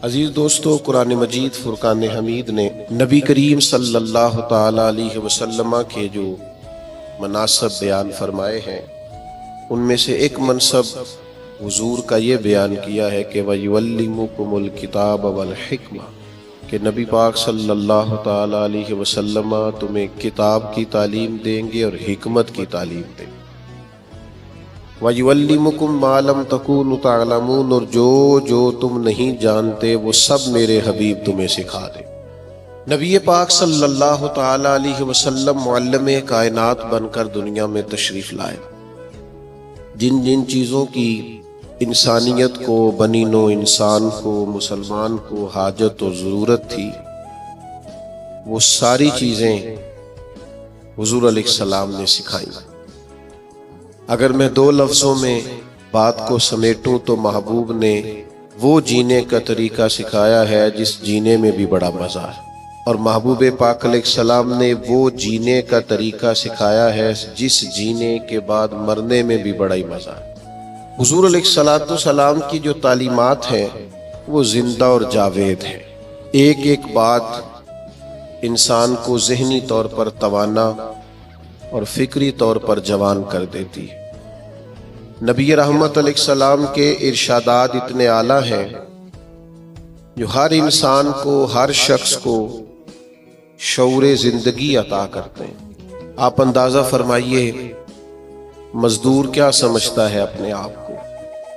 عزیز دوستو، قرآن مجید فرقان حمید نے نبی کریم صلی اللہ تعالی علیہ وسلم کے جو مناصب بیان فرمائے ہیں، ان میں سے ایک منصب حضور کا یہ بیان کیا ہے کہ وَيُعَلِّمُكُمُ الْكِتَابَ وَالْحِکْمَةَ، کہ نبی پاک صلی اللہ تعالی علیہ وسلم تمہیں کتاب کی تعلیم دیں گے اور حکمت کی تعلیم دیں گے۔ وَيُعَلِّمُكُم مَّا لَمْ تَكُونُوا تَعْلَمُونَ، اور جو تم نہیں جانتے وہ سب میرے حبیب تمہیں سکھا دیں۔ نبی پاک صلی اللہ تعالی علیہ وسلم معلم کائنات بن کر دنیا میں تشریف لائے۔ جن جن چیزوں کی انسانیت کو، بنی نوع انسان کو، مسلمان کو حاجت و ضرورت تھی، وہ ساری چیزیں حضور علیہ السلام نے سکھائیں۔ اگر میں دو لفظوں میں بات کو سمیٹوں تو محبوب نے وہ جینے کا طریقہ سکھایا ہے جس جینے میں بھی بڑا مزہ ہے، اور محبوب پاک علیہ السلام نے وہ جینے کا طریقہ سکھایا ہے جس جینے کے بعد مرنے میں بھی بڑا ہی مزہ ہے۔ حضور علیہ السلام کی جو تعلیمات ہیں وہ زندہ اور جاوید ہیں۔ ایک ایک بات انسان کو ذہنی طور پر توانا اور فکری طور پر جوان کر دیتی ہے۔ نبی رحمت علیہ السلام کے ارشادات اتنے اعلیٰ ہیں جو ہر انسان کو، ہر شخص کو شعور زندگی عطا کرتے ہیں۔ آپ اندازہ فرمائیے، مزدور کیا سمجھتا ہے اپنے آپ کو؟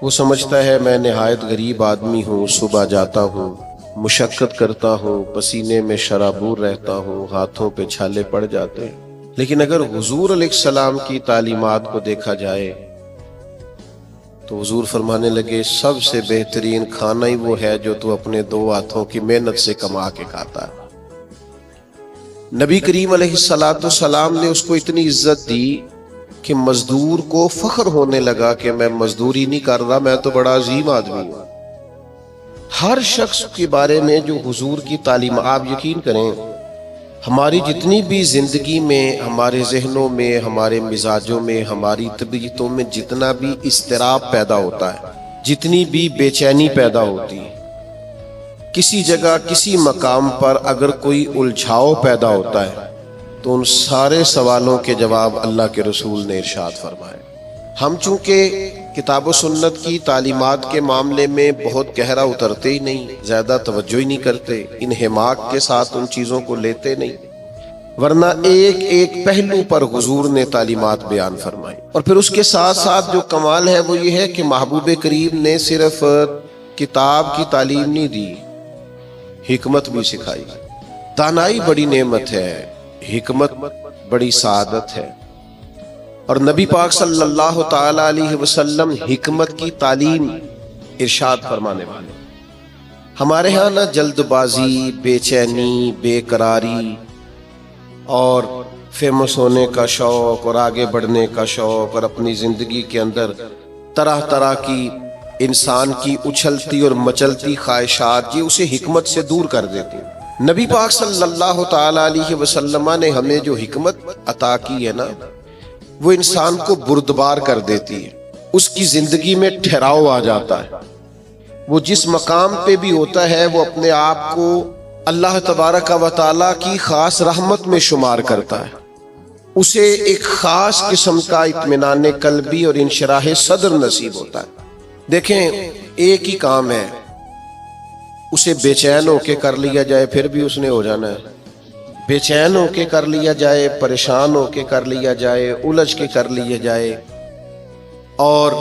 وہ سمجھتا ہے میں نہایت غریب آدمی ہوں، صبح جاتا ہوں، مشقت کرتا ہوں، پسینے میں شرابور رہتا ہوں، ہاتھوں پہ چھالے پڑ جاتے ہیں۔ لیکن اگر حضور علیہ السلام کی تعلیمات کو دیکھا جائے تو حضور فرمانے لگے سب سے بہترین کھانا ہی وہ ہے جو تو اپنے دو ہاتھوں کی محنت سے کما کے کھاتا ہے۔ نبی کریم علیہ السلام نے اس کو اتنی عزت دی کہ مزدور کو فخر ہونے لگا کہ میں مزدوری نہیں کر رہا، میں تو بڑا عظیم آدمی ہوں۔ ہر شخص کے بارے میں جو حضور کی تعلیم، آپ یقین کریں ہماری جتنی بھی زندگی میں، ہمارے ذہنوں میں، ہمارے مزاجوں میں، ہماری طبیعتوں میں جتنا بھی اضطراب پیدا ہوتا ہے، جتنی بھی بے چینی پیدا ہوتی ہے، کسی جگہ کسی مقام پر اگر کوئی الجھاؤ پیدا ہوتا ہے تو ان سارے سوالوں کے جواب اللہ کے رسول نے ارشاد فرمائے۔ ہم چونکہ کتاب و سنت کی تعلیمات کے معاملے میں بہت گہرا اترتے ہی نہیں، زیادہ توجہ ہی نہیں کرتے، انہماک کے ساتھ ان چیزوں کو لیتے نہیں، ورنہ ایک ایک پہلو پر حضور نے تعلیمات بیان فرمائی۔ اور پھر اس کے ساتھ ساتھ جو کمال ہے وہ یہ ہے کہ محبوب کریم نے صرف کتاب کی تعلیم نہیں دی، حکمت بھی سکھائی۔ دانائی بڑی نعمت ہے، حکمت بڑی سعادت ہے، اور نبی پاک صلی اللہ تعالی علیہ وسلم حکمت کی تعلیم ارشاد فرمانے والے۔ ہمارے ہاں نہ جلد بازی، بے چینی، بے قراری اور فیمس ہونے کا شوق اور آگے بڑھنے کا شوق اور اپنی زندگی کے اندر طرح طرح کی انسان کی اچھلتی اور مچلتی خواہشات، یہ اسے حکمت سے دور کر دیتی ہیں۔ نبی پاک صلی اللہ تعالی علیہ وسلم نے ہمیں جو حکمت عطا کی ہے نا، وہ انسان کو بردبار کر دیتی ہے، اس کی زندگی میں ٹھہراؤ آ جاتا ہے۔ وہ جس مقام پہ بھی ہوتا ہے وہ اپنے آپ کو اللہ تبارک و تعالیٰ کی خاص رحمت میں شمار کرتا ہے، اسے ایک خاص قسم کا اطمینان قلبی اور انشراح صدر نصیب ہوتا ہے۔ دیکھیں، ایک ہی کام ہے، اسے بے چین ہو کے کر لیا جائے پھر بھی اس نے ہو جانا ہے، بے چین ہو کے کر لیا جائے، پریشان ہو کے کر لیا جائے، الجھ کے کر لیا جائے اور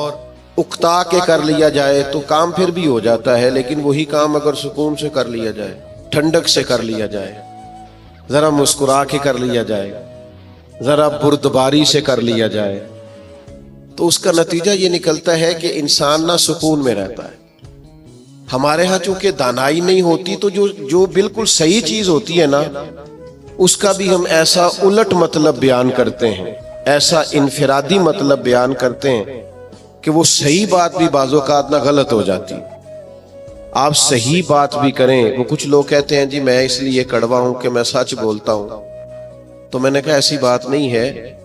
اکتا کے کر لیا جائے تو کام پھر بھی ہو جاتا ہے۔ لیکن وہی کام اگر سکون سے کر لیا جائے، ٹھنڈک سے کر لیا جائے، ذرا مسکرا کے کر لیا جائے، ذرا بردباری سے کر لیا جائے، تو اس کا نتیجہ یہ نکلتا ہے کہ انسان نہ سکون میں رہتا ہے۔ ہمارے ہاں چونکہ دانائی نہیں ہوتی تو جو بالکل صحیح چیز ہوتی ہے نا، اس کا بھی ہم ایسا الٹ مطلب بیان کرتے ہیں، ایسا انفرادی مطلب بیان کرتے ہیں کہ وہ صحیح بات بھی بعض اوقات نہ غلط ہو جاتی۔ آپ صحیح بات بھی کریں، وہ کچھ لوگ کہتے ہیں جی میں اس لیے کڑوا ہوں کہ میں سچ بولتا ہوں، تو میں نے کہا ایسی بات نہیں ہے۔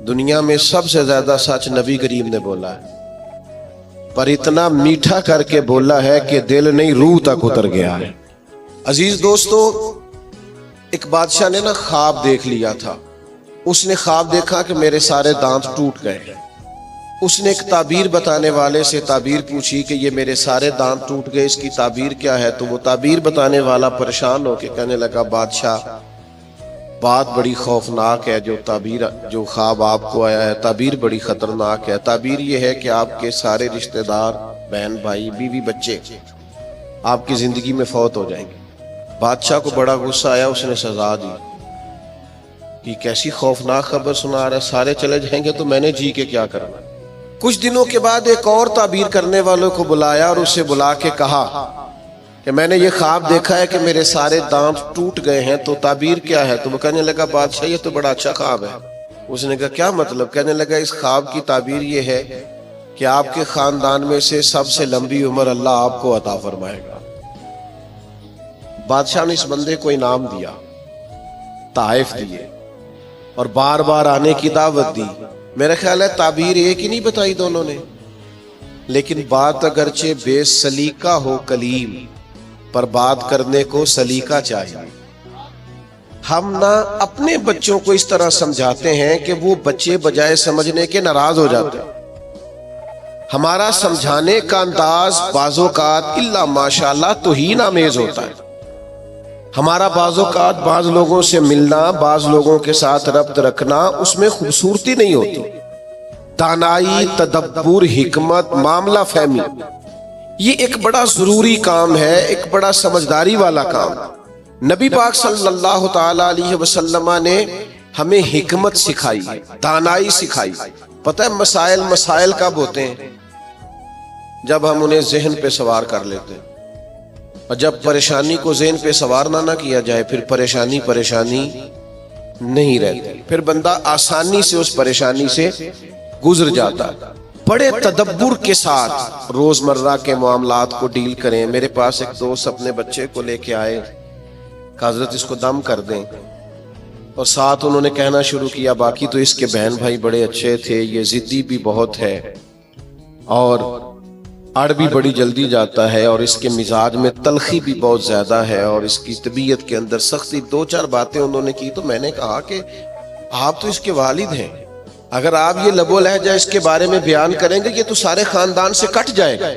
دنیا میں سب سے زیادہ سچ نبی کریم نے بولا ہے، پر اتنا میٹھا کر کے بولا ہے کہ دل نہیں روح تک اتر گیا ہے۔ عزیز دوستو، ایک بادشاہ نے نا خواب دیکھ لیا تھا۔ اس نے خواب دیکھا کہ میرے سارے دانت ٹوٹ گئے۔ اس نے ایک تعبیر بتانے والے سے تعبیر پوچھی کہ یہ میرے سارے دانت ٹوٹ گئے، اس کی تعبیر کیا ہے؟ تو وہ تعبیر بتانے والا پریشان ہو کے کہنے لگا، بادشاہ بات بڑی خوفناک ہے، جو خواب آپ کو آیا ہے تعبیر بڑی خطرناک ہے۔ تعبیر یہ ہے کہ آپ کے سارے رشتہ دار، بہن بھائی، بیوی بچے آپ کی زندگی میں فوت ہو جائیں گے۔ بادشاہ کو بڑا غصہ آیا، اس نے سزا دی کہ کیسی خوفناک خبر سنا رہا ہے، سارے چلے جائیں گے تو میں نے جی کے کیا کرنا۔ کچھ دنوں کے بعد ایک اور تعبیر کرنے والوں کو بلایا اور اسے بلا کے کہا کہ میں نے یہ خواب دیکھا ہے کہ میرے سارے دانت ٹوٹ گئے ہیں، تو تعبیر کیا ہے؟ تو وہ کہنے لگا، بادشاہ یہ تو بڑا اچھا خواب ہے۔ اس نے کہا کیا مطلب؟ کہنے لگا اس خواب کی تعبیر یہ ہے کہ آپ کے خاندان میں سے سب سے لمبی عمر اللہ آپ کو عطا فرمائے گا۔ بادشاہ نے اس بندے کو انعام دیا، تحائف دیے اور بار بار آنے کی دعوت دی۔ میرا خیال ہے تعبیر ایک ہی نہیں بتائی دونوں نے، لیکن بات اگرچہ بے سلیقہ ہو کلیم، پر بات کرنے کو سلیقہ چاہیے۔ ہم نہ اپنے بچوں کو اس طرح سمجھاتے ہیں کہ وہ بچے بجائے سمجھنے کے ناراض ہو جاتے ہیں۔ ہمارا سمجھانے کا انداز بعض اوقات الا ماشاءاللہ توہین آمیز ہوتا ہے۔ ہمارا بعض اوقات بعض لوگوں سے ملنا، بعض لوگوں کے ساتھ ربط رکھنا، اس میں خوبصورتی نہیں ہوتی۔ دانائی، تدبر، حکمت، معاملہ فہمی، یہ ایک بڑا ضروری کام ہے، ایک بڑا سمجھداری والا کام۔ نبی پاک صلی اللہ تعالی علیہ وسلم نے ہمیں حکمت سکھائی، دانائی سکھائی۔ پتہ ہے مسائل کب ہوتے ہیں؟ جب ہم انہیں ذہن پہ سوار کر لیتے ہیں، اور جب پریشانی کو ذہن پہ سوار نہ کیا جائے پھر پریشانی نہیں رہتی، پھر بندہ آسانی سے اس پریشانی سے گزر جاتا ہے۔ بڑے تدبر کے ساتھ روزمرہ کے معاملات کو ڈیل کریں۔ میرے پاس ایک دوست اپنے بچے کو لے کے آئے کہ حضرت اس کو دم کر دیں، اور ساتھ انہوں نے کہنا شروع کیا باقی تو اس کے بہن بھائی بڑے اچھے تھے، یہ ضدی بھی بہت ہے اور اڑ بھی بڑی جلدی جاتا ہے، اور اس کے مزاج میں تلخی بھی بہت زیادہ ہے، اور اس کی طبیعت کے اندر سختی۔ دو چار باتیں انہوں نے کی تو میں نے کہا کہ آپ تو اس کے والد ہیں، اگر آپ یہ لب و لہجہ اس کے بارے میں بیان کریں گے یہ تو سارے خاندان سے کٹ جائے گا۔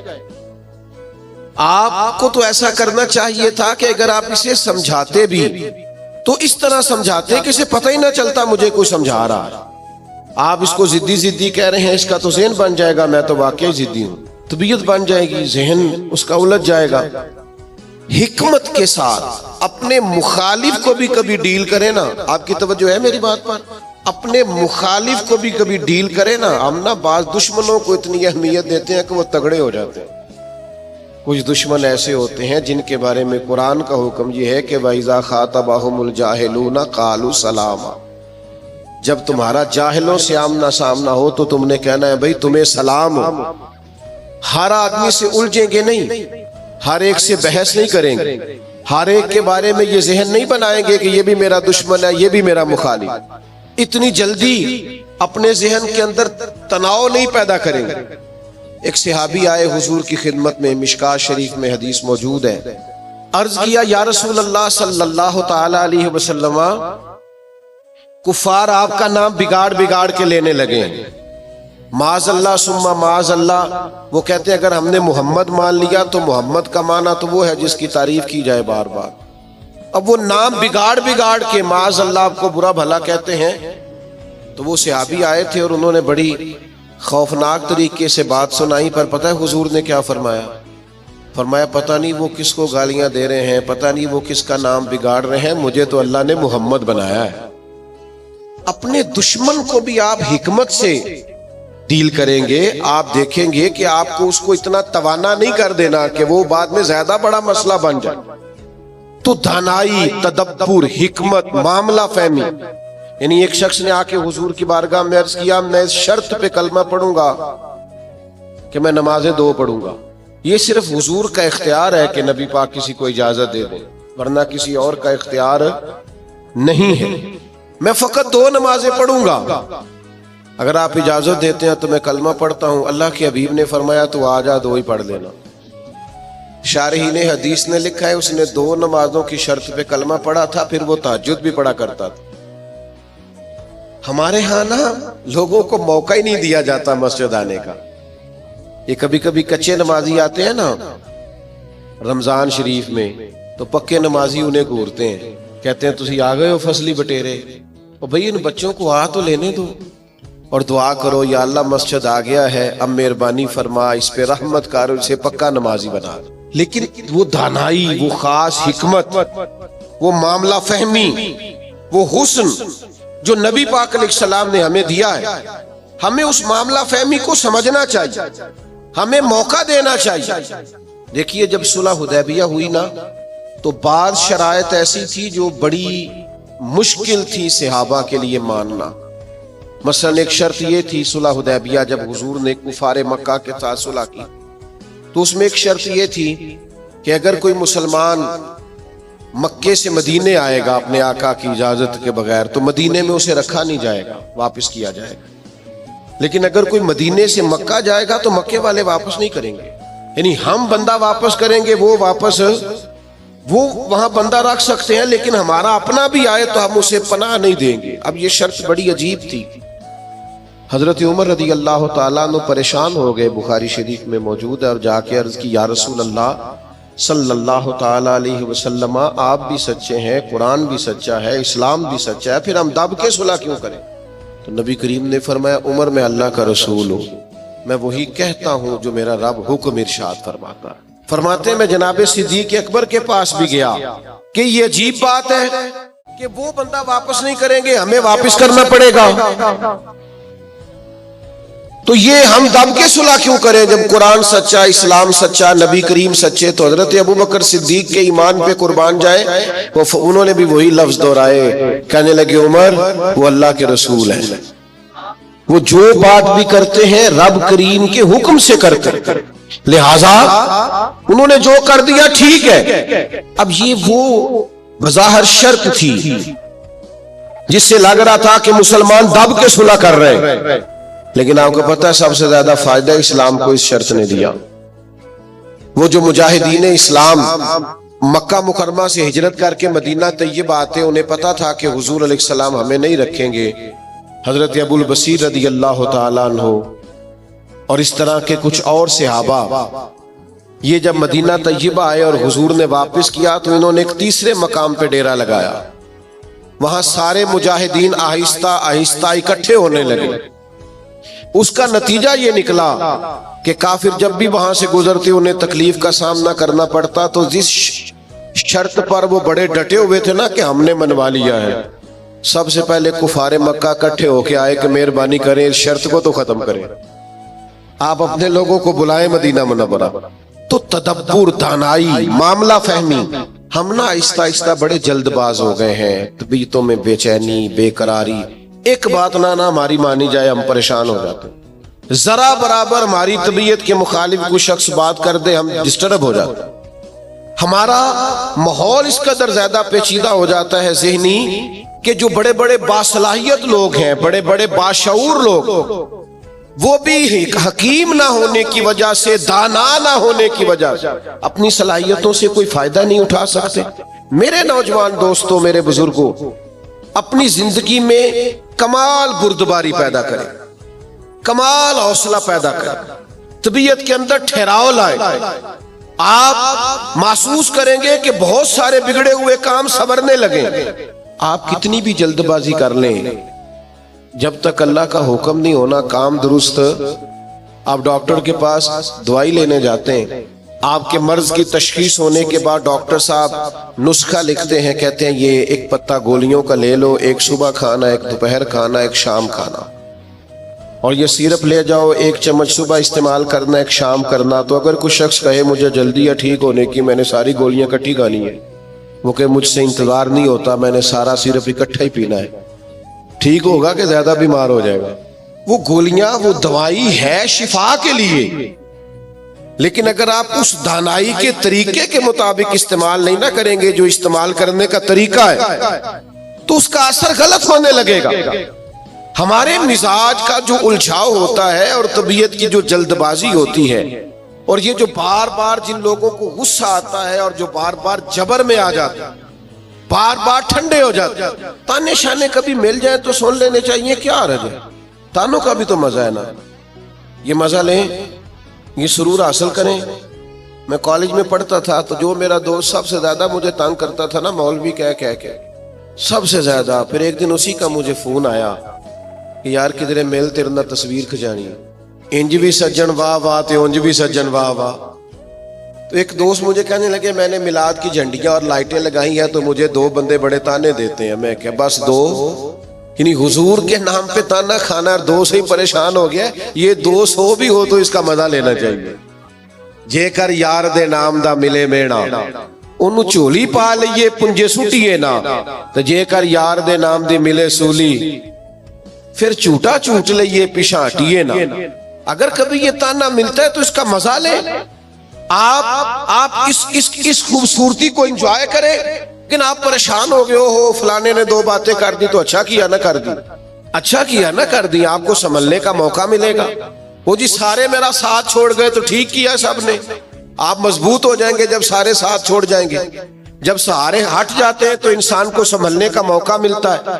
آپ کو تو ایسا کرنا چاہیے تھا کہ اگر آپ اسے سمجھاتے بھی تو اس طرح سمجھاتے کہ اسے پتہ ہی نہ چلتا مجھے کوئی سمجھا رہا ہے۔ آپ اس کو ضدی کہہ رہے ہیں، اس کا تو ذہن بن جائے گا میں تو واقعی ضدی ہوں، طبیعت بن جائے گی، ذہن اس کا الجھ جائے گا۔ حکمت کے ساتھ اپنے مخالف کو بھی کبھی ڈیل کرے نا، آپ کی توجہ ہے میری بات پر؟ اپنے مخالف کو بھی کبھی ڈیل کرے نا۔ ہم نا بعض دشمنوں کو اتنی اہمیت دیتے ہیں کہ وہ تگڑے ہو جاتے ہیں۔ کچھ دشمن ایسے ہوتے ہیں جن کے بارے میں قرآن کا حکم یہ ہے کہ وَإِذَا خَاطَبَهُمُ الْجَاهِلُونَ قَالُوا سَلَامًا، جب تمہارا جاہلوں سے آمنا سامنا ہو تو تم نے کہنا ہے بھئی تمہیں سلام ہو۔ ہر آدمی سے الجھیں گے نہیں، ہر ایک سے بحث نہیں کریں گے، ہر ایک کے بارے میں یہ ذہن نہیں بنائیں گے کہ یہ بھی میرا دشمن ہے، یہ بھی میرا مخالف۔ اتنی جلدی اپنے ذہن کے اندر تناؤ نہیں پیدا کریں گے۔ ایک صحابی آئے حضور کی خدمت میں، مشکاۃ شریف میں حدیث موجود ہے۔ عرض کیا یا رسول اللہ صلی اللہ تعالی علیہ وسلم، کفار آپ کا نام بگاڑ کے لینے لگے ہیں، معاذ اللہ ثم معاذ اللہ۔ وہ کہتے ہیں اگر ہم نے محمد مان لیا تو محمد کا معنی تو وہ ہے جس کی تعریف کی جائے بار بار۔ اب وہ نام بگاڑ کے معاذ اللہ آپ کو برا بھلا کہتے ہیں۔ تو وہ صحابی آئے تھے اور انہوں نے بڑی خوفناک طریقے سے بات سنائی، پر پتہ ہے حضور نے کیا فرمایا؟ فرمایا پتہ نہیں وہ کس کو گالیاں دے رہے ہیں، پتہ نہیں وہ کس کا نام بگاڑ رہے ہیں، مجھے تو اللہ نے محمد بنایا ہے۔ اپنے دشمن کو بھی آپ حکمت سے ڈیل کریں گے، آپ دیکھیں گے کہ آپ کو اس کو اتنا توانا نہیں کر دینا کہ وہ بعد میں زیادہ بڑا مسئلہ بن جائے۔ تو دانائی، تدبر، حکمت، معاملہ فہمی، یعنی ایک شخص نے آ کے حضور کی بارگاہ میں عرض کیا میں اس شرط پہ کلمہ پڑھوں گا کہ میں نمازیں 2 پڑھوں گا۔ یہ صرف حضور کا اختیار ہے کہ نبی پاک کسی کو اجازت دے دیں، ورنہ کسی اور کا اختیار نہیں ہے۔ میں فقط 2 نمازیں پڑھوں گا۔ اگر آپ اجازت دیتے ہیں تو میں کلمہ پڑھتا ہوں۔ اللہ کے حبیب نے فرمایا تو آ جا، دو ہی پڑھ لینا۔ شارحین حدیث نے لکھا ہے اس نے 2 نمازوں کی شرط پہ کلمہ پڑھا تھا، پھر وہ تہجد بھی پڑھا کرتا تھا۔ ہمارے ہاں نا لوگوں کو موقع ہی نہیں دیا جاتا مسجد آنے کا۔ یہ کبھی کبھی کچے نمازی آتے ہیں نا رمضان شریف میں، تو پکے نمازی انہیں گھورتے ہیں، کہتے ہیں تسی آ گئے ہو فصلی بٹیرے، اور بھئی ان بچوں کو آ تو لینے دو، اور دعا کرو یا اللہ مسجد آ گیا ہے، اب مہربانی فرما اس پہ رحمت کر، اسے پکا نمازی بنا۔ لیکن وہ دانائی، وہ خاص حکمت، وہ معاملہ فہمی، وہ حسن جو نبی پاک علیہ السلام نے ہمیں دیا ہے، ہمیں اس معاملہ فہمی کو سمجھنا چاہیے، ہمیں موقع دینا چاہیے۔ دیکھیے جب صلح حدیبیہ ہوئی نا تو بعض شرائط ایسی تھی جو بڑی مشکل تھی صحابہ کے لیے ماننا۔ مثلا ایک شرط یہ تھی صلح حدیبیہ جب حضور نے کفار مکہ کے ساتھ صلح کی تو اس میں ایک شرط یہ تھی کہ اگر کوئی مسلمان مکے سے مدینے آئے گا اپنے آقا کی اجازت کے بغیر تو مدینے میں اسے رکھا نہیں جائے گا، واپس کیا جائے گا۔ لیکن اگر کوئی مدینے سے مکہ جائے گا تو مکے والے واپس نہیں کریں گے، یعنی ہم بندہ واپس کریں گے، وہ وہاں بندہ رکھ سکتے ہیں، لیکن ہمارا اپنا بھی آئے تو ہم اسے پناہ نہیں دیں گے۔ اب یہ شرط بڑی عجیب تھی۔ حضرت عمر رضی اللہ تعالیٰ عنہ پریشان ہو گئے، بخاری شریف میں موجود ہے، اور جا کے عرض کی یا رسول اللہ صلی اللہ تعالیٰ علیہ وسلم، آپ بھی سچے ہیں، قرآن بھی سچا ہے، اسلام بھی سچا ہے، پھر ہم دب کے صلح کیوں کریں؟ تو نبی کریم نے فرمایا عمر میں اللہ کا رسول ہوں، میں وہی کہتا ہوں جو میرا رب حکم ارشاد فرماتا ہے۔ فرماتے ہیں میں جناب صدیق اکبر کے پاس بھی گیا کہ یہ عجیب بات ہے کہ وہ بندہ واپس نہیں کریں گے، ہمیں واپس کرنا پڑے گا، تو یہ ہم دب کے صلح کیوں کریں جب قرآن سچا، اسلام سچا، نبی کریم سچے؟ تو حضرت ابوبکر صدیق کے ایمان پہ قربان جائے، انہوں نے بھی وہی لفظ دہرائے، کہنے لگے عمر وہ اللہ کے رسول ہیں، وہ جو بات بھی کرتے ہیں رب کریم کے حکم سے کرتے ہیں، لہذا انہوں نے جو کر دیا ٹھیک ہے۔ اب یہ وہ بظاہر شرط تھی جس سے لگ رہا تھا کہ مسلمان دب کے صلح کر رہے ہیں، لیکن آپ کو پتہ ہے سب سے زیادہ فائدہ اسلام کو اس شرط نے دیا۔ وہ جو مجاہدین اسلام مکہ مکرمہ سے ہجرت کر کے مدینہ طیبہ آتے، انہیں پتا تھا کہ حضور علیہ السلام ہمیں نہیں رکھیں گے۔ حضرت ابو البصیر رضی اللہ تعالیٰ عنہ اور اس طرح کے کچھ اور صحابہ یہ جب مدینہ طیبہ آئے اور حضور نے واپس کیا تو انہوں نے ایک تیسرے مقام پہ ڈیرا لگایا، وہاں سارے مجاہدین آہستہ آہستہ اکٹھے ہونے لگے۔ اس کا نتیجہ یہ نکلا کہ کافر جب بھی وہاں سے گزرتے انہیں تکلیف کا سامنا کرنا پڑتا، تو جس شرط پر وہ بڑے ڈٹے ہوئے تھے نا کہ ہم نے منوا لیا ہے، سب سے پہلے کفار مکہ اکٹھے ہو کے آئے کہ مہربانی کریں اس شرط کو تو ختم کریں، آپ اپنے لوگوں کو بلائیں مدینہ منورہ۔ تو تدبر، دانائی، معاملہ فہمی، ہم نا آہستہ آہستہ بڑے جلد باز ہو گئے ہیں، طبیعتوں میں بے چینی، بے قراری، ایک بات نہ ہماری مانی جائے ہم پریشان ہو جاتے ہیں، ذرا برابر ہماری طبیعت کے مخالف کوئی شخص بات کر دے ہم ڈسٹرب ہو جاتے ہیں، ہمارا ماحول اس قدر زیادہ پیچیدہ ہو جاتا ہے ذہنی کہ جو بڑے بڑے باصلاحیت لوگ ہیں، بڑے بڑے باشعور لوگ، وہ بھی حکیم نہ ہونے کی وجہ سے، دانا نہ ہونے کی وجہ سے اپنی صلاحیتوں سے کوئی فائدہ نہیں اٹھا سکتے۔ میرے نوجوان دوستوں، میرے بزرگوں، اپنی زندگی میں کمال بردباری پیدا کریں، کمال حوصلہ پیدا کریں، طبیعت کے اندر ٹھہراؤ لائیں، آپ محسوس کریں گے کہ بہت سارے بگڑے ہوئے کام سنورنے لگیں۔ آپ کتنی بھی جلد بازی کر لیں، جب تک اللہ کا حکم نہیں ہونا کام درست، آپ ڈاکٹر کے پاس دوائی لینے جاتے ہیں، آپ کے مرض کی تشخیص ہونے کے بعد ڈاکٹر صاحب نسخہ لکھتے ہیں، کہتے ہیں یہ ایک پتہ گولیوں کا لے لو، ایک صبح کھانا، ایک دوپہر کھانا، ایک شام کھانا، اور یہ سیرپ لے جاؤ، ایک چمچ صبح استعمال کرنا، ایک شام کرنا۔ تو اگر کوئی شخص کہے مجھے جلدی ہے ٹھیک ہونے کی، میں نے ساری گولیاں اکٹھی کھانی ہے، وہ کہ مجھ سے انتظار نہیں ہوتا، میں نے سارا سیرپ اکٹھا ہی پینا ہے، ٹھیک ہوگا کہ زیادہ بیمار ہو جائے گا؟ وہ گولیاں، وہ دوائی ہے شفا کے لیے، لیکن اگر آپ اس دانائی کے طریقے کے مطابق استعمال نہیں نہ کریں گے جو استعمال کرنے کا طریقہ ہے، تو اس کا اثر غلط ہونے لگے گا۔ ہمارے مزاج کا جو الجھاؤ ہوتا ہے اور طبیعت کی جو جلد بازی ہوتی ہے، اور یہ جو بار بار جن لوگوں کو غصہ آتا ہے اور جو بار بار جبر میں آ جاتے ہیں، بار بار ٹھنڈے ہو جاتے ہیں، تانے شانے کبھی مل جائیں تو سن لینے چاہیے، کیا حرج ہے؟ تانوں کا بھی تو مزہ ہے نا، یہ مزہ لیں، یہ سرور حاصل کریں۔ میں کالج میں پڑھتا تھا تو جو میرا دوست سب سے زیادہ مجھے تنگ کرتا تھا نا، مولوی کہہ کے سب سے زیادہ، پھر ایک دن اسی کا مجھے فون آیا کہ یار کدھر میل تیرے نال تصویر کھچانی، انج بھی سجن واہ واہ تے انج بھی سجن واہ واہ۔ تو ایک دوست مجھے کہنے لگے میں نے میلاد کی جھنڈیاں اور لائٹیں لگائی ہیں تو مجھے دو بندے بڑے تانے دیتے ہیں۔ میں کہ بس دو، یعنی حضور کے نام پہ تانا کھانا اور دو سے ہی پریشان ہو گیا، یہ دو سو بھی ہو تو اس کا مزہ لینا چاہیے۔ جے کر یار دے نام دا ملے مینا، انہوں چولی پا لئیے پنجے سٹیے نا، تو جے کر یار دے نام دی ملے سولی، پھر چوٹا چوٹ لئیے پشانٹیے نا۔ اگر کبھی یہ تانا ملتا ہے تو اس کا مزہ لیں، آپ اس خوبصورتی کو انجوائے کریں، لیکن آپ پریشان ہو گئے ہو فلانے نے دو باتیں کر دی تو اچھا کیا نہ کر دی، اچھا کیا نہ کر دی، آپ کو سنبھلنے کا موقع ملے گا۔ وہ جی سارے میرا ساتھ چھوڑ گئے تو ٹھیک کیا سب نے، آپ مضبوط ہو جائیں گے جب سارے ساتھ چھوڑ جائیں گے۔ جب سارے ہٹ جاتے ہیں تو انسان کو سنبھلنے کا موقع ملتا ہے۔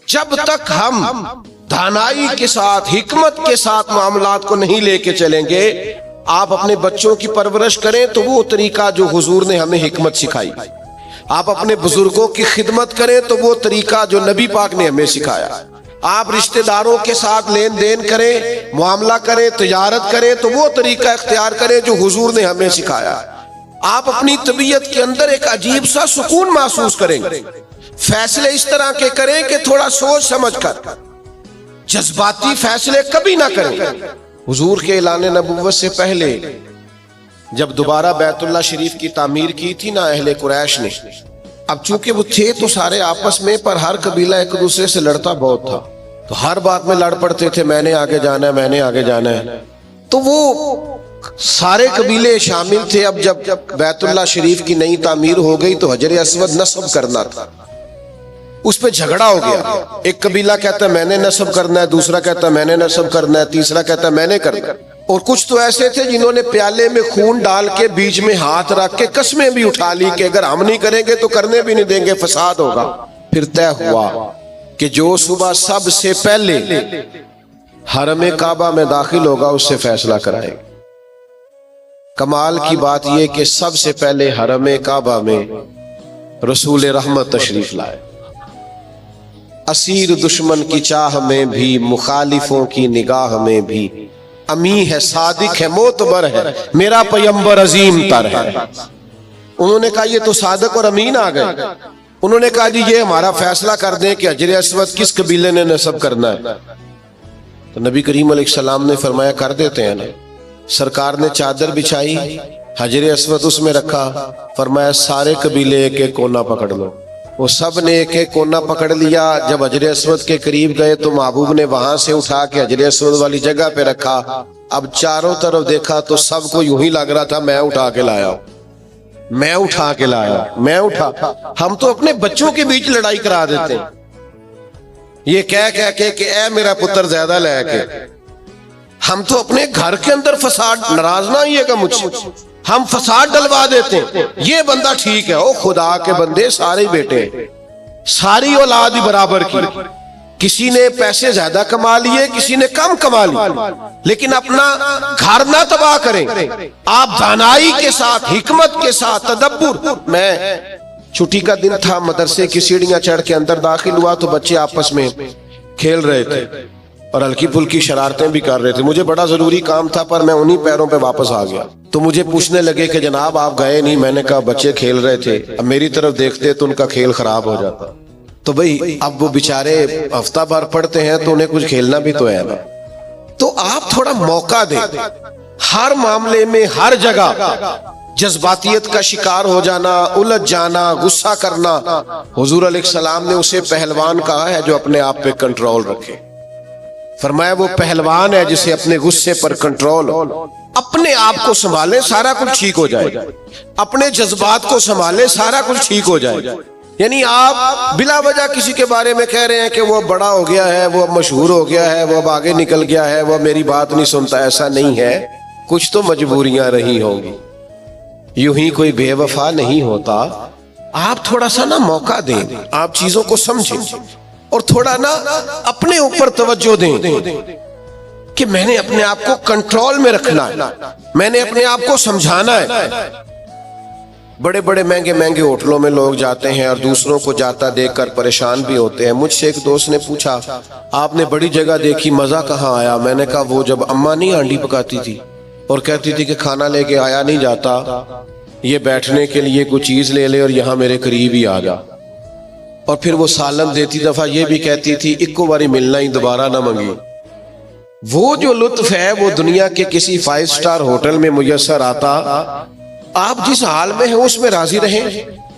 جب تک ہم دانائی کے ساتھ، حکمت کے ساتھ معاملات کو نہیں لے کے چلیں گے، آپ اپنے بچوں کی پرورش کریں تو وہ طریقہ جو حضور نے ہمیں حکمت سکھائی، آپ اپنے بزرگوں کی خدمت کریں تو وہ طریقہ جو نبی پاک نے ہمیں سکھایا، آپ رشتہ داروں کے ساتھ لین دین کریں، معاملہ کریں، تجارت کریں تو وہ طریقہ اختیار کریں جو حضور نے ہمیں سکھایا۔ آپ اپنی طبیعت کے اندر ایک عجیب سا سکون محسوس کریں گے، فیصلے اس طرح کے کریں کہ تھوڑا سوچ سمجھ کر، جذباتی فیصلے کبھی نہ کریں۔ حضور کے اعلان نبوت سے پہلے جب دوبارہ بیت اللہ شریف کی تعمیر کی تھی نا اہل قریش نے، اب چونکہ وہ تھے تو سارے آپس میں، پر ہر قبیلہ ایک دوسرے سے لڑتا بہت تھا، تو ہر بات میں لڑ پڑتے تھے، میں نے آگے جانا ہے، میں نے آگے جانا ہے۔ تو وہ سارے قبیلے شامل تھے۔ اب جب بیت اللہ شریف کی نئی تعمیر ہو گئی تو حجر اسود نصب کرنا تھا، اس پہ جھگڑا ہو گیا۔ ایک قبیلہ کہتا ہے میں نے نصب کرنا ہے، دوسرا کہتا ہے میں نے نصب کرنا ہے، تیسرا کہتا ہے میں نے کرنا ہے۔ اور کچھ تو ایسے تھے جنہوں نے پیالے میں خون ڈال کے بیچ میں ہاتھ رکھ کے قسمیں بھی اٹھا لی کہ اگر ہم نہیں کریں گے تو کرنے بھی نہیں دیں گے، فساد ہوگا۔ پھر طے ہوا کہ جو صبح سب سے پہلے حرم کعبہ میں داخل ہوگا اس سے فیصلہ کرائے گا۔ کمال کی بات یہ کہ سب سے پہلے حرم کعبہ میں رسول رحمت تشریف لائے، اسیر دشمن کی چاہ میں بھی، مخالفوں کی نگاہ میں بھی، امی ہے، صادق ہے، معتبر ہے، میرا پیمبر عظیم تر ہے۔ انہوں نے کہا یہ تو صادق اور امین آ گئے۔ انہوں نے کہا جی یہ ہمارا فیصلہ کر دیں کہ حجر اسود کس قبیلے نے نصب کرنا ہے۔ تو نبی کریم علیہ السلام نے فرمایا کر دیتے ہیں نا۔ سرکار نے چادر بچھائی، حجر اسود اس میں رکھا، فرمایا سارے قبیلے ایک ایک کونا پکڑ لو۔ وہ سب نے ایک ایک کونا پکڑ لیا۔ جب حجر اسود کے قریب گئے تو محبوب نے وہاں سے اٹھا کے حجر اسود والی جگہ پہ رکھا۔ اب چاروں طرف دیکھا تو سب کو یوں ہی لگ رہا تھا میں اٹھا کے لایا ہوں، میں اٹھا کے لایا، میں اٹھا۔ ہم تو اپنے بچوں کے بیچ لڑائی کرا دیتے ہیں یہ کہہ کہ اے میرا پتر زیادہ لے کے۔ ہم تو اپنے گھر کے اندر فساد، ناراض نہ آئیے گا مجھ سے، ہم فساد ڈلوا دیتے ہیں۔ یہ بندہ ٹھیک ہے، او خدا کے بندے سارے بیٹے، ساری اولاد ہی برابر کی، کسی نے پیسے زیادہ کما لیے، کسی نے کم کما لیے، لیکن اپنا گھر نہ تباہ کریں۔ آپ دانائی کے ساتھ، حکمت کے ساتھ، تدبر۔ میں چھٹی کا دن تھا، مدرسے کی سیڑھیاں چڑھ کے اندر داخل ہوا تو بچے آپس میں کھیل رہے تھے اور ہلکی پھلکی شرارتیں بھی کر رہے تھے۔ مجھے بڑا ضروری کام تھا پر میں انہی پیروں پہ واپس آ گیا۔ تو مجھے پوچھنے لگے کہ جناب آپ گئے نہیں۔ میں نے کہا بچے کھیل رہے تھے، اب میری طرف دیکھتے تو ان کا کھیل خراب ہو جاتا۔ تو بھئی اب وہ بیچارے ہفتہ بھر پڑھتے ہیں تو انہیں کچھ کھیلنا بھی تو ہے نا۔ تو آپ تھوڑا موقع دیں۔ ہر معاملے میں، ہر جگہ جذباتیت کا شکار ہو جانا، الجھ جانا، غصہ کرنا، حضور علیہ السلام نے اسے پہلوان کہا ہے جو اپنے آپ پہ کنٹرول رکھے۔ فرمایا وہ پہلوان ہے جسے اپنے غصے پر کنٹرول ہو۔ اپنے آپ کو سنبھالے، سارا کچھ ٹھیک ہو جائے گا۔ اپنے جذبات کو سنبھالے، سارا کچھ ٹھیک ہو جائے گا۔ یعنی آپ بلا وجہ کسی کے بارے میں کہہ رہے ہیں کہ وہ بڑا ہو گیا ہے، وہ مشہور ہو گیا ہے، وہ اب آگے نکل گیا ہے، وہ میری بات نہیں سنتا. ایسا نہیں ہے، کچھ تو مجبوریاں رہی ہوں گی. یوں ہی کوئی بے وفا نہیں ہوتا. آپ تھوڑا سا نا موقع دیں، آپ چیزوں کو سمجھیں اور تھوڑا نا اپنے اوپر توجہ دیں کہ میں نے اپنے آپ کو کنٹرول میں رکھنا ہے، میں نے اپنے آپ کو سمجھانا ہے. بڑے بڑے مہنگے مہنگے ہوٹلوں میں لوگ جاتے ہیں اور دوسروں کو جاتا دیکھ کر پریشان بھی ہوتے ہیں. مجھ سے ایک دوست نے پوچھا آپ نے بڑی جگہ دیکھی، مزہ کہاں آیا؟ میں نے کہا وہ جب اماں نہیں ہانڈی پکاتی تھی اور کہتی تھی کہ کھانا لے کے آیا نہیں جاتا، یہ بیٹھنے کے لیے کوئی چیز لے لے اور یہاں میرے قریب ہی آ جا. اور پھر وہ سالن دیتی دفعہ یہ بھی کہتی تھی اکو باری ملنا ہی دوبارہ نہ منگی. وہ جو لطف ہے وہ دنیا کے کسی 5 سٹار ہوٹل میں میسر آتا. آپ جس حال میں ہیں اس میں راضی رہیں،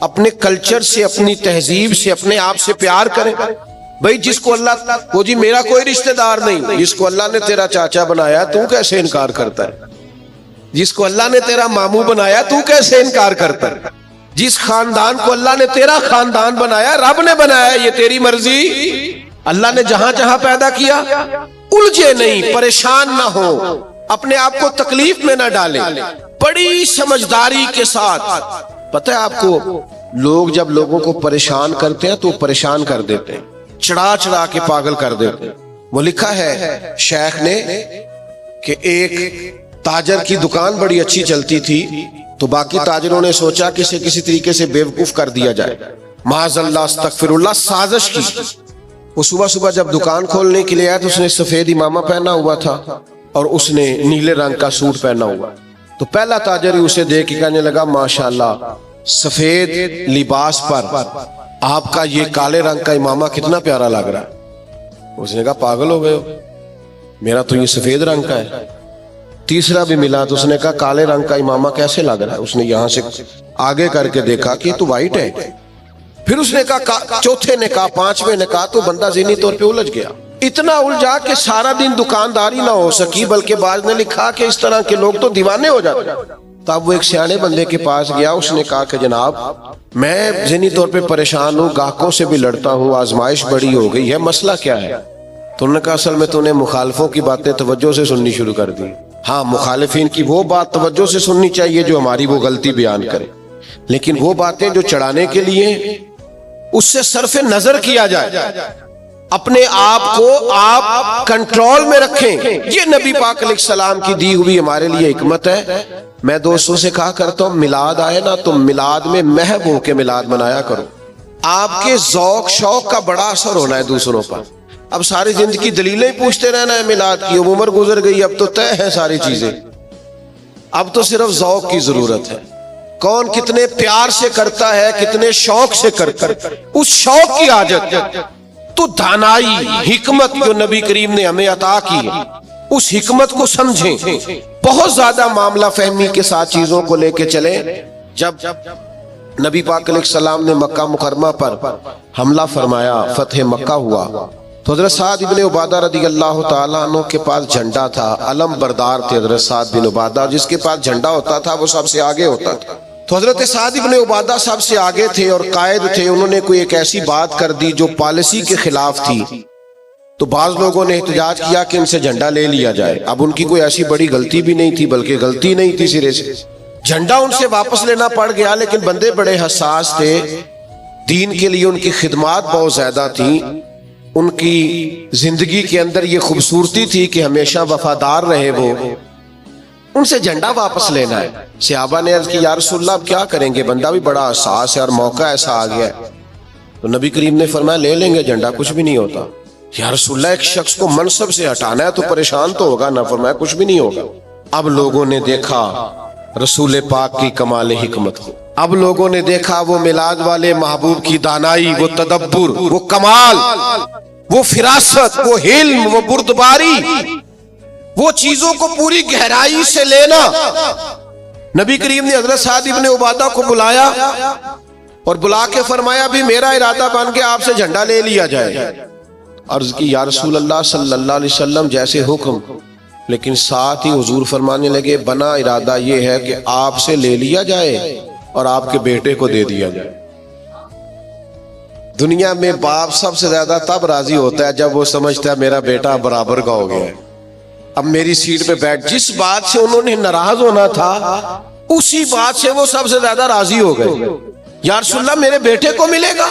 اپنے کلچر سے، اپنی تہذیب سے، اپنے آپ سے پیار کریں. بھئی جس کو اللہ وہ جی میرا کوئی رشتہ دار نہیں، جس کو اللہ نے تیرا چاچا بنایا تو کیسے انکار کرتا ہے؟ جس کو اللہ نے تیرا ماموں بنایا تو کیسے انکار کرتا ہے؟ جس خاندان کو اللہ نے تیرا خاندان بنایا، رب نے بنایا، یہ تیری مرضی. اللہ نے جہاں جہاں پیدا کیا. الجھے نہیں، پریشان نہ ہو، اپنے آپ کو تکلیف میں نہ ڈالیں، بڑی سمجھداری کے ساتھ. پتہ ہے آپ کو لوگ جب لوگوں کو پریشان کرتے ہیں تو پریشان کر دیتے ہیں، چڑھا چڑھا کے پاگل کر دیتے ہیں. وہ لکھا ہے شیخ نے کہ ایک تاجر کی دکان بڑی اچھی چلتی تھی تو باقی تاجروں نے سوچا کہ اسے کسی طریقے سے بیوقوف کر دیا جائے، معاذ اللہ استغفر اللہ، سازش کی. وہ صبح صبح جب دکان کھولنے کے لیے آیا تو اس نے سفید امامہ پہنا ہوا تھا اور اس نے نیلے رنگ کا سوٹ پہنا ہوا. تو پہلا تاجر ہی اسے دیکھ کے کہنے لگا ماشاءاللہ سفید لباس پر آپ کا یہ کالے رنگ کا امامہ کتنا پیارا لگ رہا ہے. اس نے کہا پاگل ہو گئے ہو، میرا تو یہ سفید رنگ کا ہے. تیسرا بھی ملا تو اس نے کہا کالے رنگ کا امامہ کیسے لگ رہا ہے؟ اس نے یہاں سے آگے کر کے دیکھا کہ تو وائٹ ہے. پھر اس نے کہا، چوتھے نے کہا، پانچویں نے کہا، تو بندہ ذہنی طور پہ الجھ گیا. اتنا الجھا کہ سارا دن دکانداری نہ ہو سکی، بلکہ بعض نے لکھا کہ اس طرح کے لوگ تو دیوانے ہو جاتے. تب وہ ایک سیانے بندے کے پاس گیا. اس نے کہا کہ جناب میں ذہنی طور پہ پریشان ہوں، گاہکوں سے بھی لڑتا ہوں، آزمائش بڑی ہو گئی ہے، مسئلہ کیا ہے؟ تو انہوں نے کہا اصل میں تو نے مخالفوں کی باتیں توجہ سے سننی شروع کر دی. ہاں مخالفین کی وہ بات توجہ سے سننی چاہیے جو ہماری وہ غلطی بیان کرے، لیکن وہ باتیں جو چڑھانے کے لیے اس سے صرف نظر کیا جائے. اپنے آپ کو آپ کنٹرول میں رکھیں. یہ نبی پاک علیہ السلام کی دی ہوئی ہمارے لیے حکمت ہے. میں دوستوں سے کہا کرتا ہوں میلاد آئے نا تو میلاد میں محو ہو کے میلاد منایا کرو. آپ کے ذوق شوق کا بڑا اثر ہونا ہے دوسروں پر. اب ساری زندگی دلیلیں پوچھتے رہنا ہے میلاد کی، اب عمر گزر گئی، اب تو طے ہے ساری چیزیں. اب تو صرف ذوق کی ضرورت ہے. کون کتنے پیار سے کرتا ہے، کتنے شوق سے کرتا ہے، اس شوق کی حاجت. تو دانائی حکمت جو نبی کریم نے ہمیں عطا کی، اس حکمت کو سمجھیں. بہت زیادہ معاملہ فہمی کے ساتھ چیزوں کو لے کے چلیں. جب نبی پاک علیہ السلام نے مکہ مکرمہ پر حملہ فرمایا، فتح مکہ ہوا، تو حضرت سعد بن عبادہ رضی اللہ تعالیٰ عنہ کے پاس جھنڈا تھا. علم بردار تھے حضرت سعد بن عبادہ، جس کے پاس جھنڈا ہوتا تھا وہ سب سے آگے ہوتا تھا. تو حضرت سعد بن عبادہ سب سے آگے تھے اور قائد تھے. انہوں نے کوئی ایک ایسی بات کر دی جو پالیسی کے خلاف تھی. تو بعض لوگوں نے احتجاج کیا کہ ان سے جھنڈا لے لیا جائے. اب ان کی کوئی ایسی بڑی غلطی بھی نہیں تھی، بلکہ غلطی نہیں تھی سرے سے. جھنڈا ان سے واپس لینا پڑ گیا، لیکن بندے بڑے حساس تھے. دین کے لیے ان کی خدمات بہت زیادہ تھیں. ان کی زندگی کے اندر یہ خوبصورتی تھی کہ ہمیشہ وفادار رہے. وہ ان سے جھنڈا واپس لینا ہے. صحابہ نے عرض کی یا رسول اللہ اب کیا کریں گے؟ بندہ بھی بڑا حساس ہے اور موقع ایسا آ گیا ہے. تو نبی کریم نے فرمایا لے لیں گے جھنڈا، کچھ بھی نہیں ہوتا. یا رسول اللہ ایک شخص کو منصب سے ہٹانا ہے تو پریشان تو ہوگا نا. فرمایا کچھ بھی نہیں ہوگا. اب لوگوں نے دیکھا رسول پاک کی کمال حکمت کو. اب لوگوں نے دیکھا وہ میلاد والے محبوب کی دانائی، وہ تدبر، وہ کمال، وہ فراست، وہ علم، وہ بردباری، وہ چیزوں کو پوری گہرائی سے لینا. نبی کریم نے حضرت سعد بن عبادہ کو بلایا اور بلا کے فرمایا بھی میرا ارادہ بن کے آپ سے جھنڈا لے لیا جائے. عرض کی یا رسول اللہ صلی اللہ علیہ وسلم جیسے حکم. لیکن ساتھ ہی حضور فرمانے لگے بنا ارادہ یہ ہے کہ آپ سے لے لیا جائے اور آپ کے بیٹے کو دے دیا جائے. دنیا میں باپ سب سے زیادہ تب راضی ہوتا ہے جب وہ سمجھتا ہے میرا بیٹا برابر کا ہو گیا ہے، اب میری سیٹ پہ بیٹھ۔ جس بات سے انہوں نے ناراض ہونا تھا اسی بات سے وہ سب سے زیادہ راضی ہو گئے۔ یا رسول اللہ میرے بیٹے کو ملے گا؟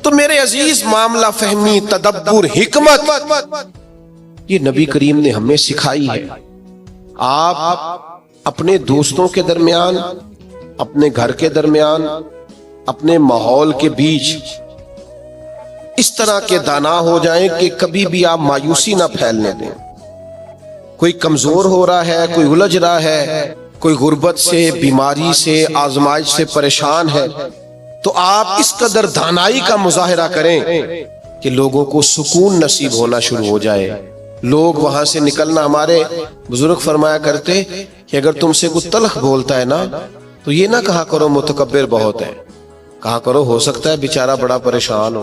تو میرے عزیز، معاملہ فہمی، تدبر، حکمت یہ نبی کریم نے ہمیں سکھائی ہے۔ آپ اپنے دوستوں کے درمیان، اپنے گھر کے درمیان، اپنے ماحول کے بیچ اس طرح کے دانا ہو جائیں کہ کبھی بھی آپ مایوسی نہ پھیلنے دیں۔ کوئی کمزور ہو رہا ہے، کوئی الجھ رہا ہے، کوئی غربت سے، بیماری سے، آزمائش سے پریشان ہے، تو آپ اس قدر دانائی کا مظاہرہ کریں کہ لوگوں کو سکون نصیب ہونا شروع ہو جائے۔ لوگ وہاں سے نکلنا، ہمارے بزرگ فرمایا کرتے کہ اگر تم سے کوئی تلخ بولتا ہے نا تو یہ نہ کہا کرو متکبر بہت ہے، کہا کرو ہو سکتا ہے بیچارہ بڑا پریشان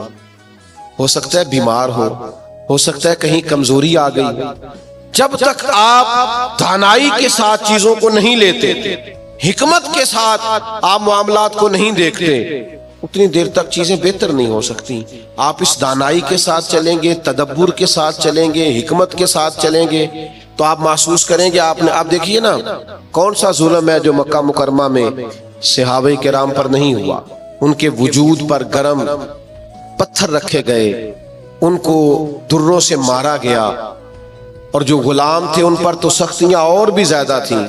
ہو سکتا ہے بیمار ہو سکتا ہے کہیں کمزوری آ گئی۔ جب تک آپ دانائی کے ساتھ چیزوں کو نہیں لیتے، حکمت کے ساتھ آپ معاملات کو نہیں دیکھتے، اتنی دیر تک چیزیں بہتر نہیں ہو سکتی۔ آپ اس دانائی کے ساتھ چلیں گے، تدبر کے ساتھ چلیں گے، حکمت کے ساتھ چلیں گے تو آپ محسوس کریں گے آپ دیکھیے نا کون سا ظلم ہے جو مکہ مکرمہ میں صحابہ کرام پر نہیں ہوا۔ ان کے وجود پر گرم پتھر رکھے گئے، ان کو دروں سے مارا گیا، اور جو غلام تھے ان پر تو سختیاں اور بھی زیادہ تھیں۔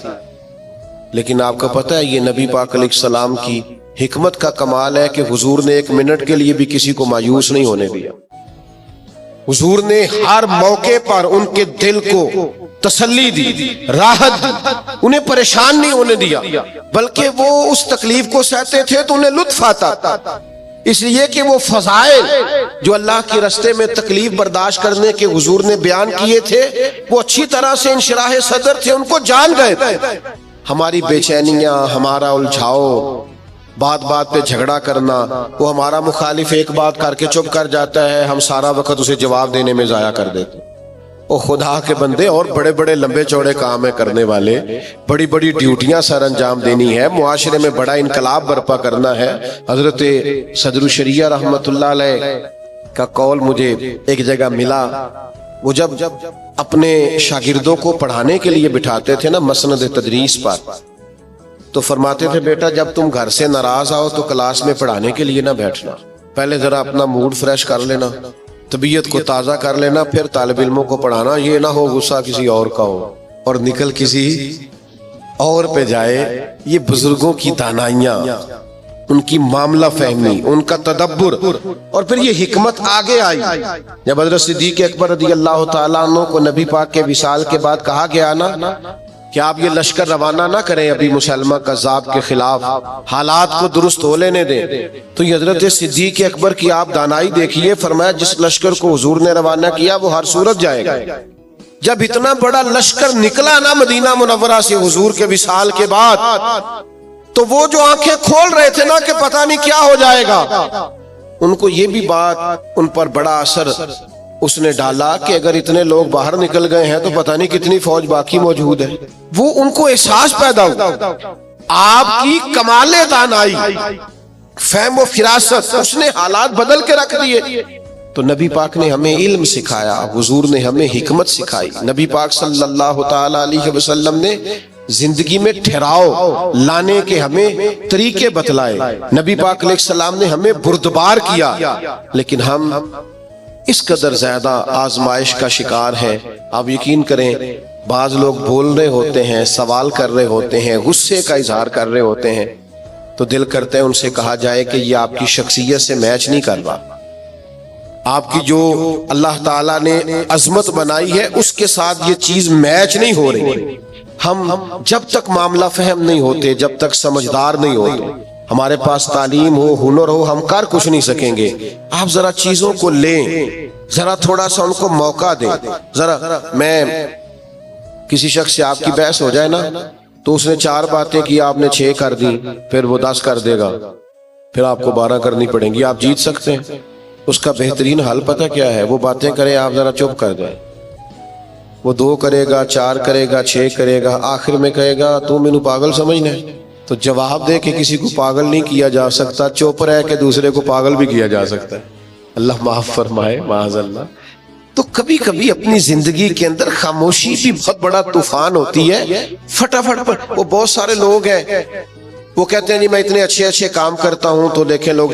لیکن آپ کو پتہ ہے یہ نبی پاک علیہ السلام کی حکمت کا کمال ہے کہ حضور نے ایک منٹ کے لیے بھی کسی کو مایوس نہیں ہونے دیا۔ حضور نے ہر موقع پر ان کے دل کو تسلی دی، راحت دی، انہیں پریشان نہیں ہونے دیا، بلکہ وہ اس تکلیف کو سہتے تھے تو انہیں لطف آتا، اس لیے کہ وہ فضائل جو اللہ کے راستے میں تکلیف برداشت کرنے کے حضور نے بیان کیے تھے وہ اچھی طرح سے انشراح صدر تھے، ان کو جان گئے تھے۔ ہماری بے چینیاں، ہمارا الجھاؤ، بات بات پہ جھگڑا کرنا، وہ ہمارا مخالف ایک بات کر کے چپ کر جاتا ہے، ہم سارا وقت اسے جواب دینے میں ضائع کر دیتے۔ او خدا کے بندے، اور بڑے بڑے لمبے چوڑے کام ہے کرنے والے، بڑی بڑی ڈیوٹیاں سر انجام دینی ہے، معاشرے میں بڑا انقلاب برپا کرنا ہے۔ حضرت صدر الشریعہ رحمت اللہ علیہ کا قول مجھے ایک جگہ ملا، وہ جب اپنے شاگردوں کو پڑھانے کے لیے بٹھاتے تھے نا مسند تدریس پر، تو فرماتے تھے بیٹا جب تم گھر سے ناراض آؤ تو کلاس میں پڑھانے کے لیے نہ بیٹھنا، پہلے ذرا اپنا موڈ فریش کر لینا، طبیعت کو تازہ کر لینا، پھر طالب علموں کو پڑھانا۔ یہ نہ ہو غصہ کسی اور کا ہو اور نکل کسی اور پہ جائے۔ یہ بزرگوں کی دانائیاں، ان کی معاملہ فہمی، ان کا تدبر، اور پھر یہ حکمت آگے آئی جب حضرت صدیق اکبر رضی اللہ تعالیٰ عنہ کو نبی پاک کے وصال کے بعد کہا گیا نا کہ آپ یہ لشکر روانہ نہ کریں ابھی مسلمہ کذاب کے خلاف، حالات کو درست ہو لینے دیں، تو یہ حضرت صدیق اکبر کی آپ دانائی دیکھیے، فرمایا جس لشکر کو حضور نے روانہ کیا وہ ہر صورت جائے گا۔ جب اتنا بڑا لشکر نکلا نا مدینہ منورہ سے حضور کے وصال کے بعد، تو وہ جو آنکھیں کھول رہے تھے نا کہ پتہ نہیں کیا ہو جائے گا، ان کو یہ بھی بات ان پر بڑا اثر اس نے ڈالا کہ اگر اتنے لوگ باہر نکل گئے ہیں تو پتہ نہیں کتنی فوج باقی موجود ہے۔ وہ ان کو احساس پیدا ہوا آپ کی کمال دانائی، فہم و فراست، اس نے حالات بدل کے رکھ دیے۔ تو نبی پاک نے ہمیں علم سکھایا، حضور نے ہمیں حکمت سکھائی، نبی پاک صلی اللہ تعالی علیہ وسلم نے زندگی میں ٹھہراؤ لانے کے ہمیں طریقے بتلائے، نبی پاک علیہ السلام نے ہمیں بردبار کیا، لیکن ہم اس قدر زیادہ آزمائش کا شکار ہے۔ آپ یقین کریں بعض لوگ بول رہے ہوتے ہیں، سوال کر رہے ہوتے ہیں، غصے کا اظہار کر رہے ہوتے ہیں، تو دل کرتے ہیں ان سے کہا جائے کہ یہ آپ کی شخصیت سے میچ نہیں کر رہا، آپ کی جو اللہ تعالیٰ نے عظمت بنائی ہے اس کے ساتھ یہ چیز میچ نہیں ہو رہی۔ ہم جب تک معاملہ فہم نہیں ہوتے، جب تک سمجھدار نہیں ہوتے، ہمارے پاس تعلیم ہو، ہنر ہو، ہم کر کچھ نہیں سکیں گے۔ آپ ذرا چیزوں کو لیں، ذرا تھوڑا سا ان کو موقع دیں۔ ذرا میں کسی شخص سے آپ کی بحث ہو جائے نا تو اس نے 4 باتیں کی، آپ نے 6 کر دی، پھر وہ 10 کر دے گا، پھر آپ کو 12 کرنی پڑیں گی، آپ جیت سکتے ہیں۔ اس کا بہترین حل پتہ کیا ہے؟ وہ باتیں کرے، آپ ذرا چپ کر جائیں۔ وہ 2 کرے گا، 4 کرے گا، 6 کرے گا، آخر میں کہے گا تو مینوں پاگل سمجھنا ہے۔ تو جواب دے کہ کسی کو پاگل نہیں کیا جا سکتا، چپ رہ کے دوسرے کو پاگل بھی کیا جا سکتا ہے۔ اللہ معاف فرمائے معاذ اللہ۔ تو کبھی کبھی اپنی زندگی کے اندر خاموشی بھی بہت بڑا طوفان ہوتی ہے۔ فٹافٹ پر وہ بہت سارے لوگ ہیں وہ کہتے ہیں جی میں اتنے اچھے کام کرتا ہوں تو دیکھیں لوگ